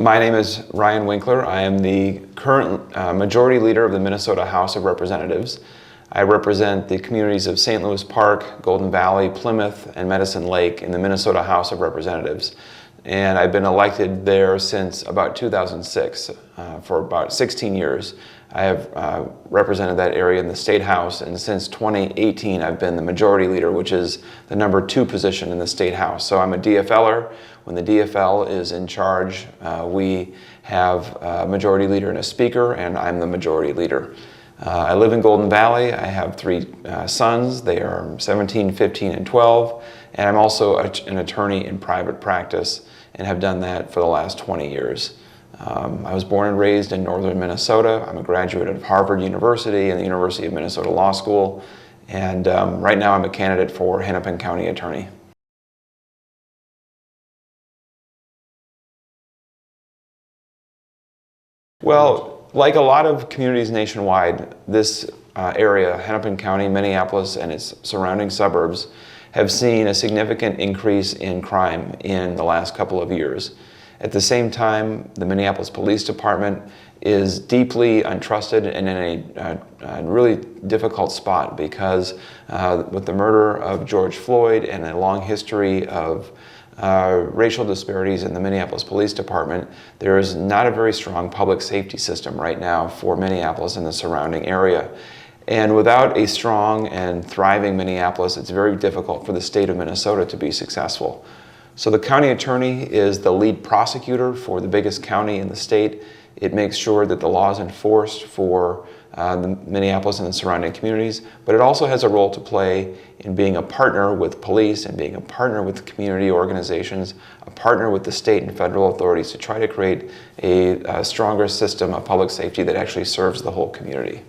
My name is Ryan Winkler. I am the current Majority Leader of the Minnesota House of Representatives. I represent the communities of St. Louis Park, Golden Valley, Plymouth, and Medicine Lake in the Minnesota House of Representatives. And I've been elected there since about 2006, for about 16 years. I have represented that area in the State House, and since 2018 I've been the Majority Leader, which is the #2 position in the State House. So I'm a DFLer. When the DFL is in charge, we have a Majority Leader and a Speaker, and I'm the Majority Leader. I live in Golden Valley. I have 3 sons. They are 17, 15, and 12. And I'm also an attorney in private practice and have done that for the last 20 years. I was born and raised in northern Minnesota. I'm a graduate of Harvard University and the University of Minnesota Law School. And right now I'm a candidate for Hennepin County Attorney. Well, like a lot of communities nationwide, this area, Hennepin County, Minneapolis, and its surrounding suburbs, have seen a significant increase in crime in the last couple of years. At the same time, the Minneapolis Police Department is deeply untrusted and in a really difficult spot because with the murder of George Floyd and a long history of racial disparities in the Minneapolis Police Department, there is not a very strong public safety system right now for Minneapolis and the surrounding area. And without a strong and thriving Minneapolis, it's very difficult for the state of Minnesota to be successful. So the county attorney is the lead prosecutor for the biggest county in the state. It makes sure that the law is enforced for the Minneapolis and the surrounding communities, but it also has a role to play in being a partner with police and being a partner with community organizations, a partner with the state and federal authorities to try to create a stronger system of public safety that actually serves the whole community.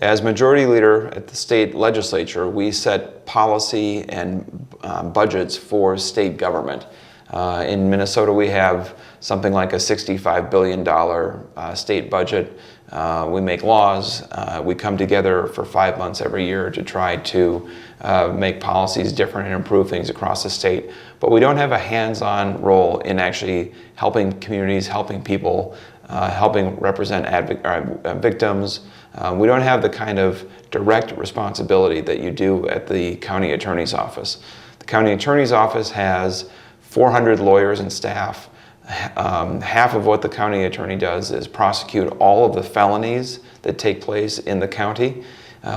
As Majority Leader at the state legislature, we set policy and budgets for state government. In Minnesota, we have something like a $65 billion state budget. We make laws. We come together for 5 months every year to try to make policies different and improve things across the state. But we don't have a hands-on role in actually helping communities, helping people, helping represent victims. We don't have the kind of direct responsibility that you do at the county attorney's office. The county attorney's office has 400 lawyers and staff. Half of what the county attorney does is prosecute all of the felonies that take place in the county,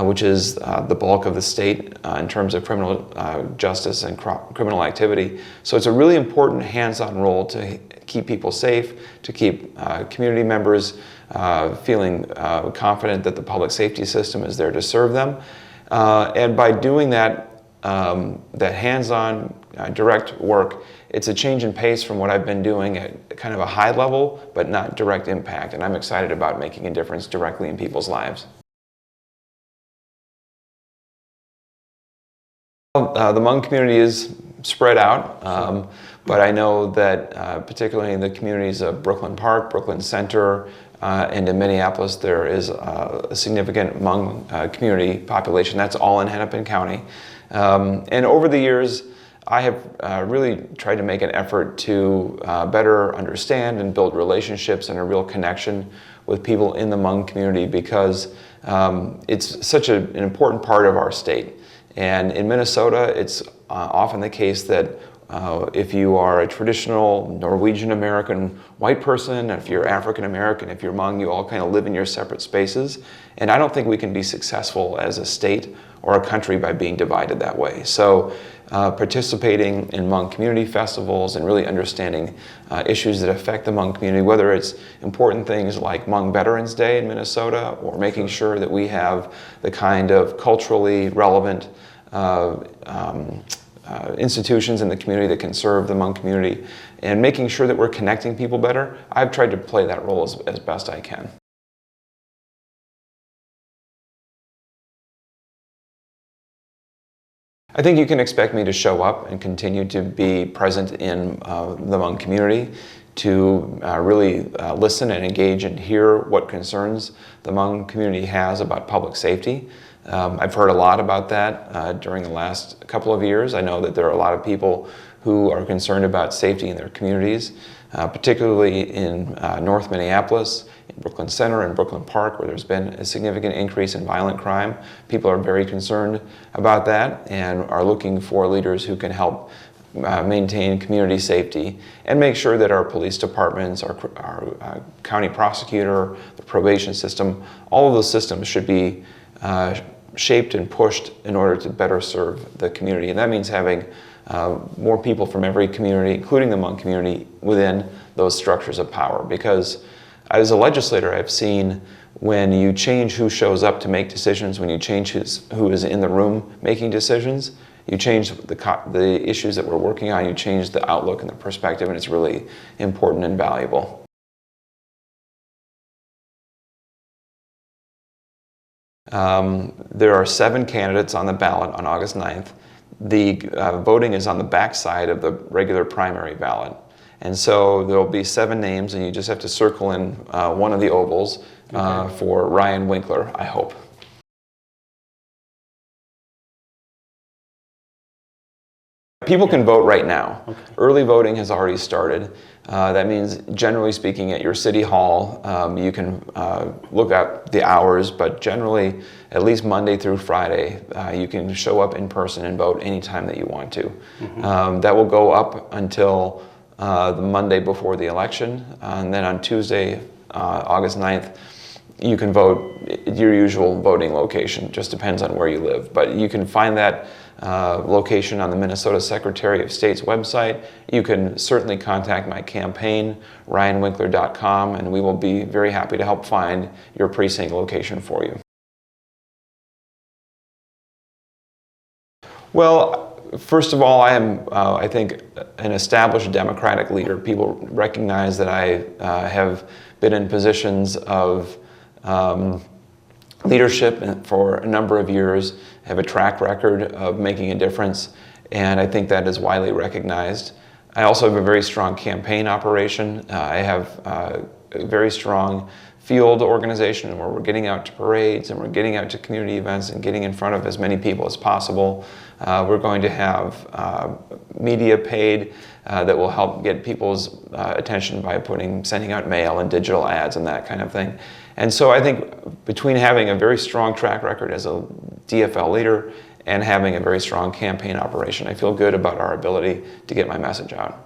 which is the bulk of the state in terms of criminal justice and criminal activity. So it's a really important hands-on role to keep people safe, to keep community members feeling confident that the public safety system is there to serve them. And by doing that hands-on direct work, it's a change in pace from what I've been doing at kind of a high level, but not direct impact. And I'm excited about making a difference directly in people's lives. The Hmong community is spread out, but I know that particularly in the communities of Brooklyn Park, Brooklyn Center, and in Minneapolis, there is a significant Hmong community population. That's all in Hennepin County. And over the years, I have really tried to make an effort to better understand and build relationships and a real connection with people in the Hmong community because it's such an important part of our state. And in Minnesota, it's often the case that if you are a traditional Norwegian American white person, if you're African American, if you're Hmong, you all kind of live in your separate spaces. And I don't think we can be successful as a state or a country by being divided that way. So participating in Hmong community festivals and really understanding issues that affect the Hmong community, whether it's important things like Hmong Veterans Day in Minnesota or making sure that we have the kind of culturally relevant institutions in the community that can serve the Hmong community and making sure that we're connecting people better. I've tried to play that role as best I can. I think you can expect me to show up and continue to be present in the Hmong community, to really listen and engage and hear what concerns the Hmong community has about public safety. I've heard a lot about that during the last couple of years. I know that there are a lot of people who are concerned about safety in their communities, particularly in North Minneapolis, in Brooklyn Center and Brooklyn Park, where there's been a significant increase in violent crime. People are very concerned about that and are looking for leaders who can help maintain community safety and make sure that our police departments, our county prosecutor, the probation system, all of those systems should be shaped and pushed in order to better serve the community. And that means having more people from every community, including the Hmong community, within those structures of power. Because as a legislator, I've seen when you change who shows up to make decisions, when you change who is in the room making decisions, you change the issues that we're working on, you change the outlook and the perspective, and it's really important and valuable. There are 7 candidates on the ballot on August 9th. The voting is on the back side of the regular primary ballot. And so there will be 7 names, and you just have to circle in one of the ovals for Ryan Winkler, I hope. People can vote right now. Okay. Early voting has already started. That means, generally speaking, at your city hall, you can look up the hours, but generally, at least Monday through Friday, you can show up in person and vote anytime that you want to. Mm-hmm. That will go up until the Monday before the election, and then on Tuesday, August 9th, you can vote at your usual voting location. Just depends on where you live, but you can find that location on the Minnesota Secretary of State's website. You can certainly contact my campaign, ryanwinkler.com, and we will be very happy to help find your precinct location for you. Well, first of all, I am, I think, an established Democratic leader. People recognize that I have been in positions of leadership for a number of years, have a track record of making a difference, and I think that is widely recognized. I also have a very strong campaign operation. I have a very strong field organization where we're getting out to parades and we're getting out to community events and getting in front of as many people as possible. We're going to have media paid that will help get people's attention by sending out mail and digital ads and that kind of thing. And so I think between having a very strong track record as a DFL leader and having a very strong campaign operation, I feel good about our ability to get my message out.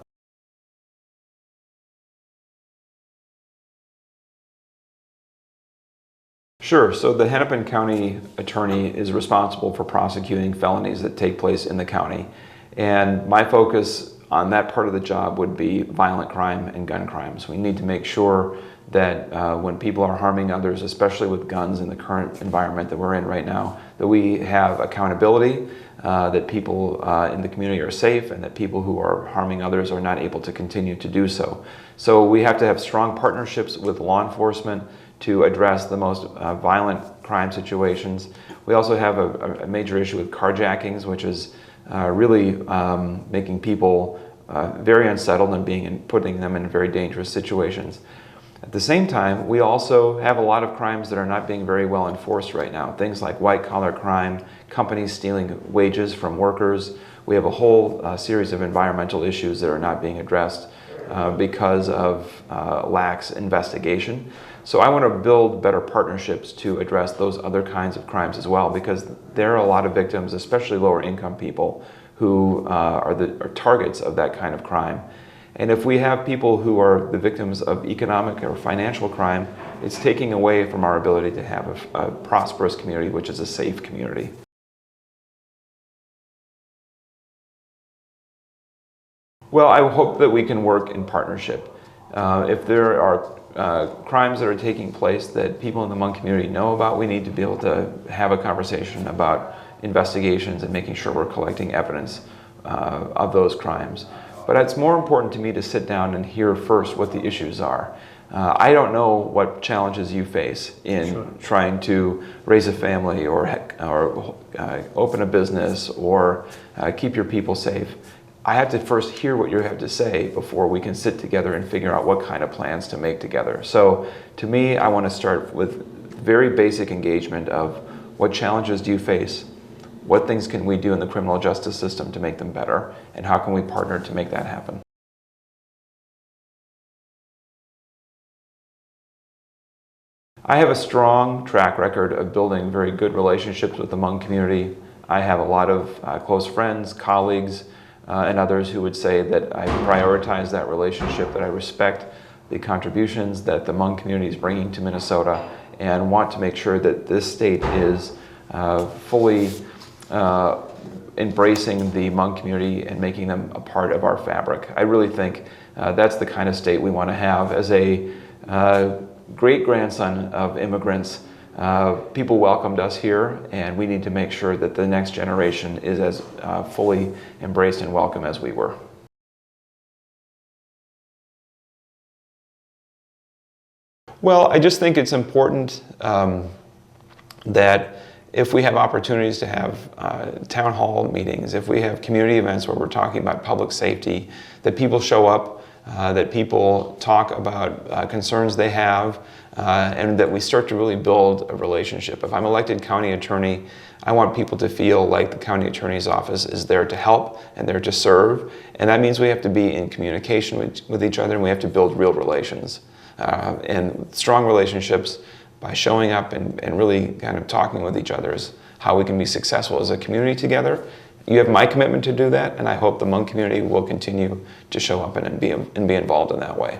Sure. So the Hennepin County Attorney is responsible for prosecuting felonies that take place in the county. And my focus on that part of the job would be violent crime and gun crimes. We need to make sure that when people are harming others, especially with guns in the current environment that we're in right now, that we have accountability, that people in the community are safe, and that people who are harming others are not able to continue to do so. So we have to have strong partnerships with law enforcement to address the most violent crime situations. We also have a major issue with carjackings, which is really making people very unsettled and putting them in very dangerous situations. At the same time, we also have a lot of crimes that are not being very well enforced right now. Things like white-collar crime, companies stealing wages from workers. We have a whole series of environmental issues that are not being addressed because of lax investigation. So I want to build better partnerships to address those other kinds of crimes as well, because there are a lot of victims, especially lower income people, who are targets of that kind of crime. And if we have people who are the victims of economic or financial crime, it's taking away from our ability to have a prosperous community, which is a safe community. Well, I hope that we can work in partnership. If there are crimes that are taking place that people in the Hmong community know about, we need to be able to have a conversation about investigations and making sure we're collecting evidence of those crimes. But it's more important to me to sit down and hear first what the issues are. I don't know what challenges you face in trying to raise a family or open a business or keep your people safe. I have to first hear what you have to say before we can sit together and figure out what kind of plans to make together. So to me, I want to start with very basic engagement of What challenges do you face? What things can we do in the criminal justice system to make them better? And how can we partner to make that happen? I have a strong track record of building very good relationships with the Hmong community. I have a lot of close friends, colleagues, and others who would say that I prioritize that relationship, that I respect the contributions that the Hmong community is bringing to Minnesota, and want to make sure that this state is fully embracing the Hmong community and making them a part of our fabric. I really think that's the kind of state we want to have. As a great-grandson of immigrants, people welcomed us here, and we need to make sure that the next generation is as fully embraced and welcome as we were. Well, I just think it's important that if we have opportunities to have town hall meetings, if we have community events where we're talking about public safety, that people show up, that people talk about concerns they have, and that we start to really build a relationship. If I'm elected county attorney, I want people to feel like the county attorney's office is there to help and there to serve, and that means we have to be in communication with each other, and we have to build real relations. And strong relationships, by showing up and really kind of talking with each other, is how we can be successful as a community together. You have my commitment to do that, and I hope the Hmong community will continue to show up and be involved in that way.